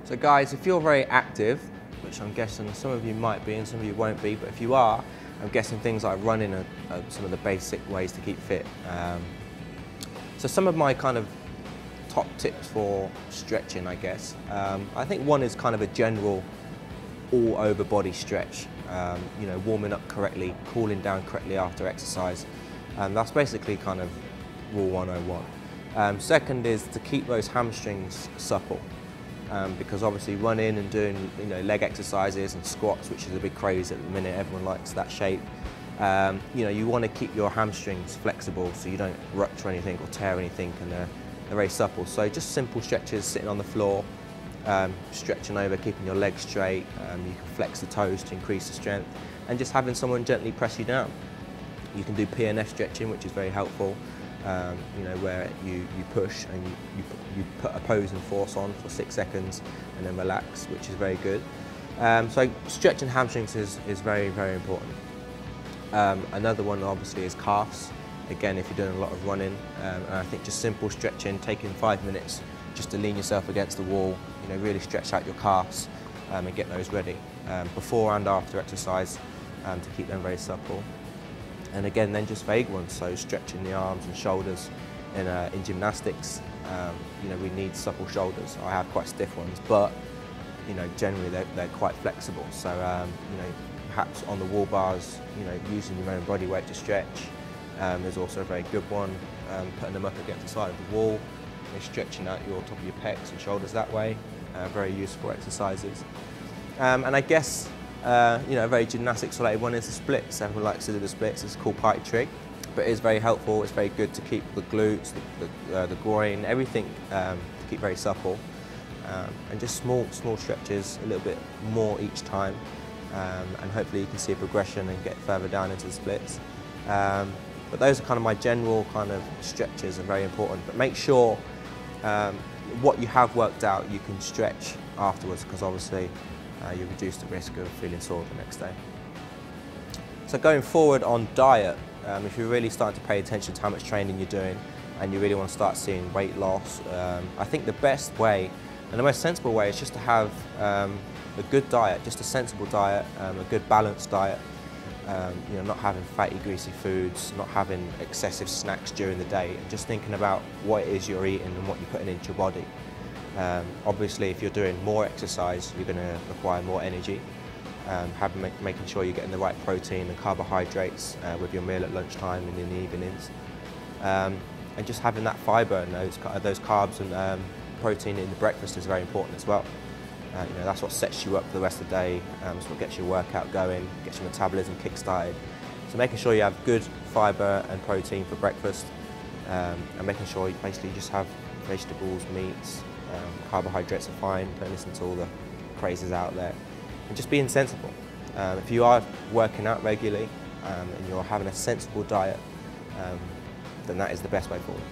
So guys, if you're very active, which I'm guessing some of you might be and some of you won't be, but if you are, I'm guessing things like running are some of the basic ways to keep fit. So some of my kind of top tips for stretching, I guess. I think one is kind of a general all over body stretch. You know, warming up correctly, cooling down correctly after exercise. That's basically kind of rule 101. Second is to keep those hamstrings supple. Because obviously running and doing leg exercises and squats, which is a big craze at the minute, everyone likes that shape. You want to keep your hamstrings flexible so you don't rupture anything or tear anything, and they're very supple. So just simple stretches, sitting on the floor, stretching over, keeping your legs straight. You can flex the toes to increase the strength, and just having someone gently press you down. You can do PNF stretching, which is very helpful. Where you push and you put opposing force on for 6 seconds and then relax, which is very good. So stretching hamstrings is very, very important. Another one obviously is calves. Again, if you're doing a lot of running, and I think just simple stretching, taking 5 minutes just to lean yourself against the wall, really stretch out your calves and get those ready before and after exercise to keep them very supple. And again, then just vague ones, so stretching the arms and shoulders. In gymnastics, we need supple shoulders. I have quite stiff ones, but generally they're quite flexible. So perhaps on the wall bars, using your own body weight to stretch is also a very good one. Putting them up against the side of the wall, stretching out your top of your pecs and shoulders that way. Very useful exercises. And I guess a very gymnastics related one is the splits. Everyone likes to do the splits. It's called party trick, but it is very helpful. It's very good to keep the glutes, the groin, everything to keep very supple. And just small stretches, a little bit more each time, and hopefully you can see a progression and get further down into the splits. But those are kind of my general kind of stretches, are very important. But make sure what you have worked out you can stretch afterwards, because obviously you reduce the risk of feeling sore the next day. So going forward on diet, if you're really starting to pay attention to how much training you're doing and you really want to start seeing weight loss, I think the best way and the most sensible way is just to have a good diet, just a sensible diet, a good balanced diet. Not having fatty, greasy foods, not having excessive snacks during the day, and just thinking about what it is you're eating and what you're putting into your body. Obviously, if you're doing more exercise, you're going to require more energy. Making sure you're getting the right protein and carbohydrates with your meal at lunchtime and in the evenings. And just having that fibre and those carbs and protein in the breakfast is very important as well. That's what sets you up for the rest of the day. It's what gets your workout going, gets your metabolism kick-started. So making sure you have good fibre and protein for breakfast, and making sure you basically just have vegetables, meats, carbohydrates are fine, don't listen to all the crazes out there. And just being sensible. If you are working out regularly and you're having a sensible diet, then that is the best way forward.